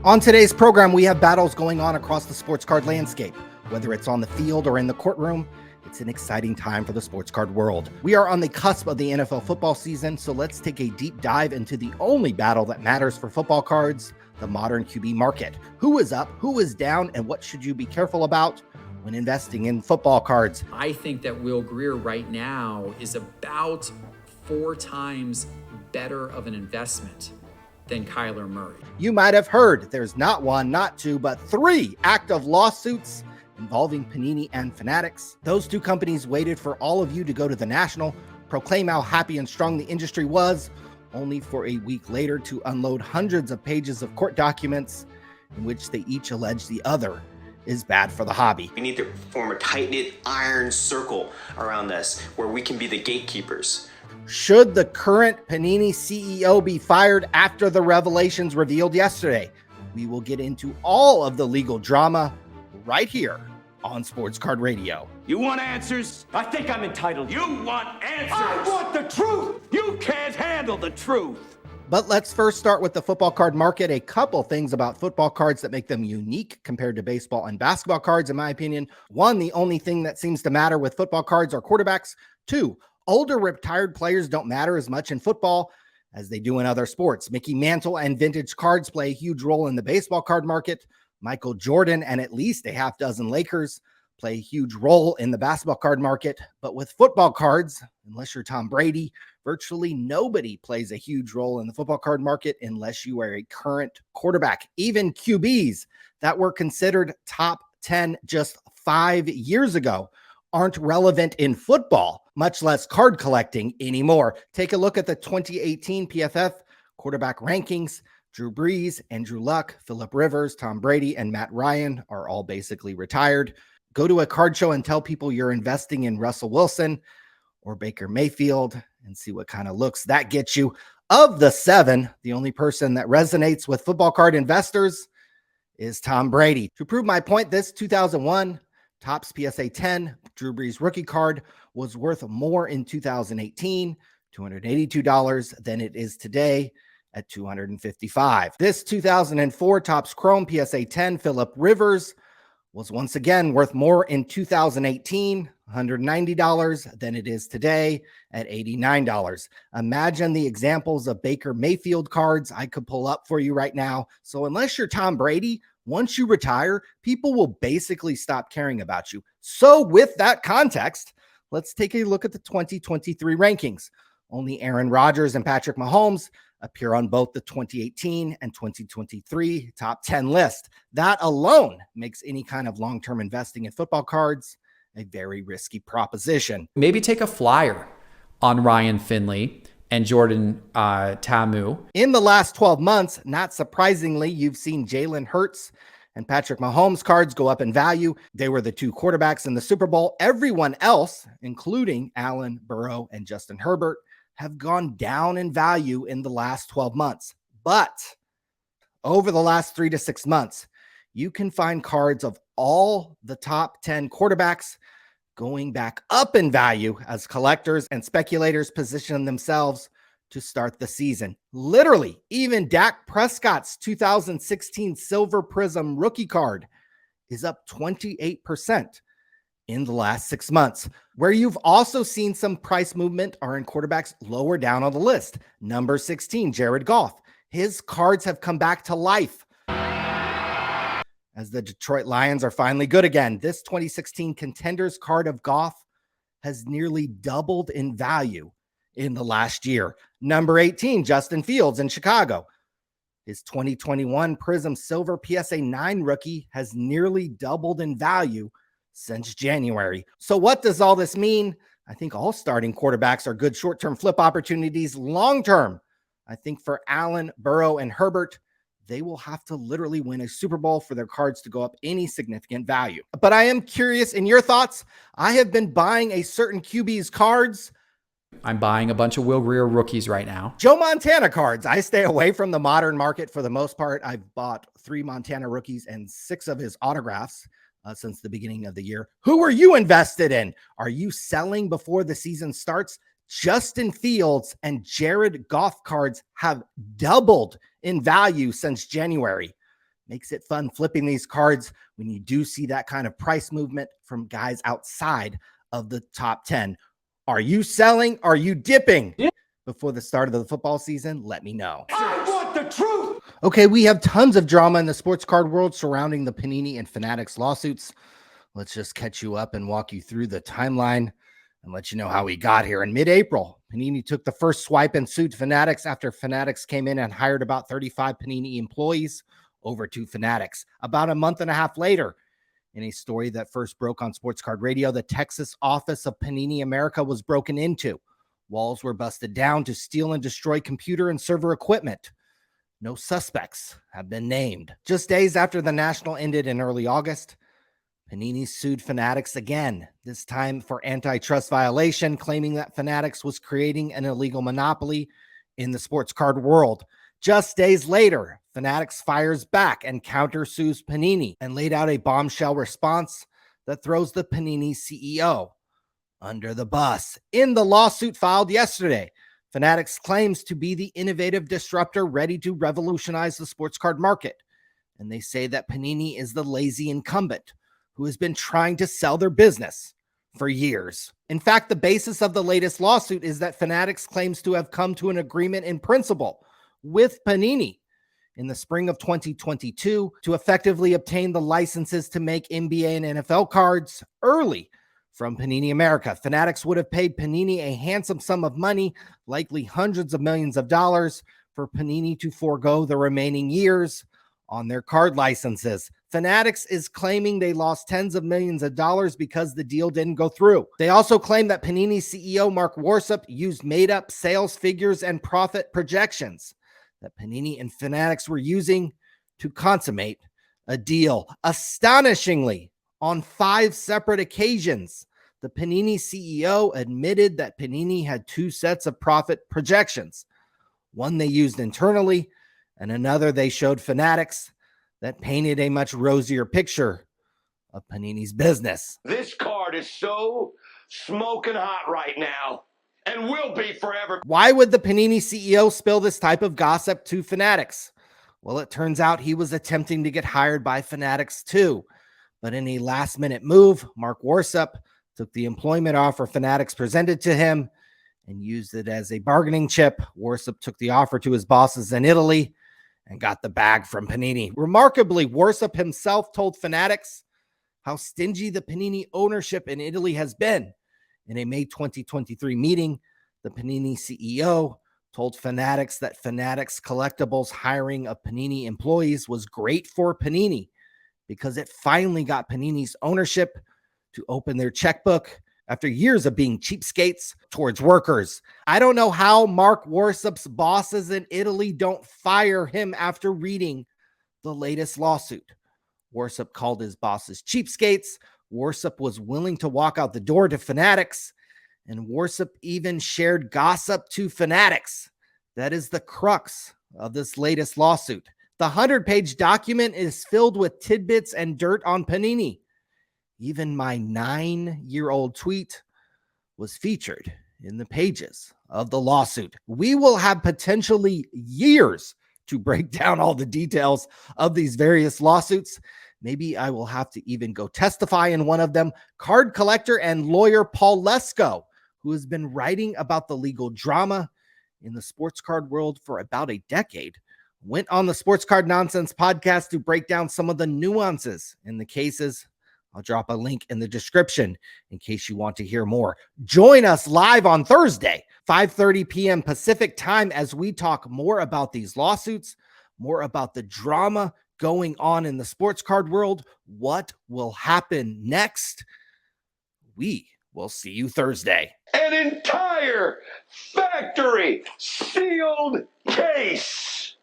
On today's program, we have battles going on across the sports card landscape. Whether it's on the field or in the courtroom, it's an exciting time for the sports card world. We are on the cusp of the NFL football season, so let's take a deep dive into the only battle that matters for football cards, the modern QB market. Who is up, who is down, and what should you be careful about when investing in football cards? I think that Will Grier right now is about 4 times better of an investment than Kyler Murray. You might have heard there's not one, not two, but 3 active lawsuits involving Panini and Fanatics. Those 2 companies waited for all of you to go to the National, proclaim how happy and strong the industry was, only for a week later to unload hundreds of pages of court documents in which they each allege the other is bad for the hobby. We need to form a tight-knit iron circle around this where we can be the gatekeepers. Should the current Panini CEO be fired after the revelations revealed yesterday? We will get into all of the legal drama right here on Sports Card Radio. You want answers? I think I'm entitled. You want answers? I want the truth! You can't handle the truth! But let's first start with the football card market. A couple things about football cards that make them unique compared to baseball and basketball cards, in my opinion. 1, the only thing that seems to matter with football cards are quarterbacks. 2, older retired players don't matter as much in football as they do in other sports. Mickey Mantle and vintage cards play a huge role in the baseball card market. Michael Jordan and at least a half dozen Lakers play a huge role in the basketball card market. But with football cards, unless you're Tom Brady, virtually nobody plays a huge role in the football card market unless you are a current quarterback. Even QBs that were considered top 10 just 5 years ago aren't relevant in football, much less card collecting anymore. Take a look at the 2018 PFF quarterback rankings. Drew Brees, Andrew Luck, Phillip Rivers, Tom Brady, and Matt Ryan are all basically retired. Go to a card show and tell people you're investing in Russell Wilson or Baker Mayfield and see what kind of looks that gets you. Of the 7, the only person that resonates with football card investors is Tom Brady. To prove my point, this 2001 Topps PSA 10 Drew Brees rookie card was worth more in 2018, $282, than it is today at $255. This 2004 Topps Chrome PSA 10 Phillip Rivers was once again worth more in 2018, $190, than it is today at $89. Imagine the examples of Baker Mayfield cards I could pull up for you right now. So unless you're Tom Brady, once you retire, people will basically stop caring about you. So with that context, let's take a look at the 2023 rankings. Only Aaron Rodgers and Patrick Mahomes appear on both the 2018 and 2023 top 10 list. That alone makes any kind of long-term investing in football cards a very risky proposition. Maybe take a flyer on Ryan Finley and Jordan Ta'amu. In the last 12 months, not surprisingly, you've seen Jalen Hurts and Patrick Mahomes cards go up in value. They were the 2 quarterbacks in the Super Bowl. Everyone else, including Allen, Burrow, and Justin Herbert, have gone down in value in the last 12 months. But over the last 3 to 6 months, you can find cards of all the top 10 quarterbacks going back up in value as collectors and speculators position themselves to start the season. Literally, even Dak Prescott's 2016 Silver Prism rookie card is up 28% in the last 6 months. Where you've also seen some price movement are in quarterbacks lower down on the list. Number 16, Jared Goff. His cards have come back to life as the Detroit Lions are finally good again. This 2016 Contenders card of Goff has nearly doubled in value in the last year. Number 18, Justin Fields in Chicago. His 2021 Prism Silver PSA 9 rookie has nearly doubled in value since January. So what does all this mean? I think all starting quarterbacks are good short-term flip opportunities. Long-term, I think for Allen, Burrow, and Herbert, they will have to literally win a Super Bowl for their cards to go up any significant value. But I am curious in your thoughts. I have been buying a certain QB's cards. I'm buying a bunch of Will Grier rookies right now. Joe Montana cards. I stay away from the modern market for the most part. I've bought 3 Montana rookies and 6 of his autographs since the beginning of the year. Who are you invested in? Are you selling before the season starts? Justin Fields and Jared Goff cards have doubled in value since January. Makes it fun flipping these cards when you do see that kind of price movement from guys outside of the top 10. Are you selling? Are you dipping? Yeah. Before the start of the football season? Let me know. I want the truth! Okay, we have tons of drama in the sports card world surrounding the Panini and Fanatics lawsuits. Let's just catch you up and walk you through the timeline and let you know how we got here. In mid-April, Panini took the first swipe and sued Fanatics after Fanatics came in and hired about 35 Panini employees over to Fanatics. About a month and a half later, in a story that first broke on Sports Card Radio, the Texas office of Panini America was broken into. Walls were busted down to steal and destroy computer and server equipment. No suspects have been named. Just days after the National ended in early August, Panini sued Fanatics again, this time for antitrust violation, claiming that Fanatics was creating an illegal monopoly in the sports card world. Just days later, Fanatics fires back and countersues Panini and laid out a bombshell response that throws the Panini CEO under the bus. In the lawsuit filed yesterday, Fanatics claims to be the innovative disruptor ready to revolutionize the sports card market. And they say that Panini is the lazy incumbent who has been trying to sell their business for years. In fact, the basis of the latest lawsuit is that Fanatics claims to have come to an agreement in principle with Panini in the spring of 2022 to effectively obtain the licenses to make NBA and NFL cards early from Panini America. Fanatics would have paid Panini a handsome sum of money, likely hundreds of millions of dollars, for Panini to forego the remaining years on their card licenses. Fanatics is claiming they lost tens of millions of dollars because the deal didn't go through. They also claim that Panini CEO Mark Warsup used made-up sales figures and profit projections that Panini and Fanatics were using to consummate a deal. Astonishingly, on 5 separate occasions, the Panini CEO admitted that Panini had 2 sets of profit projections. One they used internally, and another they showed Fanatics that painted a much rosier picture of Panini's business. This card is so smoking hot right now, and will be forever. Why would the Panini CEO spill this type of gossip to Fanatics? Well, it turns out he was attempting to get hired by Fanatics too. But in a last-minute move, Mark Warsup took the employment offer Fanatics presented to him and used it as a bargaining chip. Warsup took the offer to his bosses in Italy and got the bag from Panini. Remarkably, Warsup himself told Fanatics how stingy the Panini ownership in Italy has been. In a May 2023 meeting, the Panini CEO told Fanatics that Fanatics Collectibles' hiring of Panini employees was great for Panini because it finally got Panini's ownership to open their checkbook after years of being cheapskates towards workers. I don't know how Mark Warsup's bosses in Italy don't fire him after reading the latest lawsuit. Warsup called his bosses cheapskates. Warsup was willing to walk out the door to Fanatics, and Warsup even shared gossip to Fanatics. That is the crux of this latest lawsuit. The 100-page document is filled with tidbits and dirt on Panini. Even my 9-year-old tweet was featured in the pages of the lawsuit. We will have potentially years to break down all the details of these various lawsuits. Maybe I will have to even go testify in one of them. Card collector and lawyer Paul Lesko, who has been writing about the legal drama in the sports card world for about a decade, went on the Sports Card Nonsense podcast to break down some of the nuances in the cases. I'll drop a link in the description in case you want to hear more. Join us live on Thursday, 5:30 p.m. Pacific time, as we talk more about these lawsuits, more about the drama going on in the sports card world. What will happen next? We will see you Thursday. An entire factory sealed case.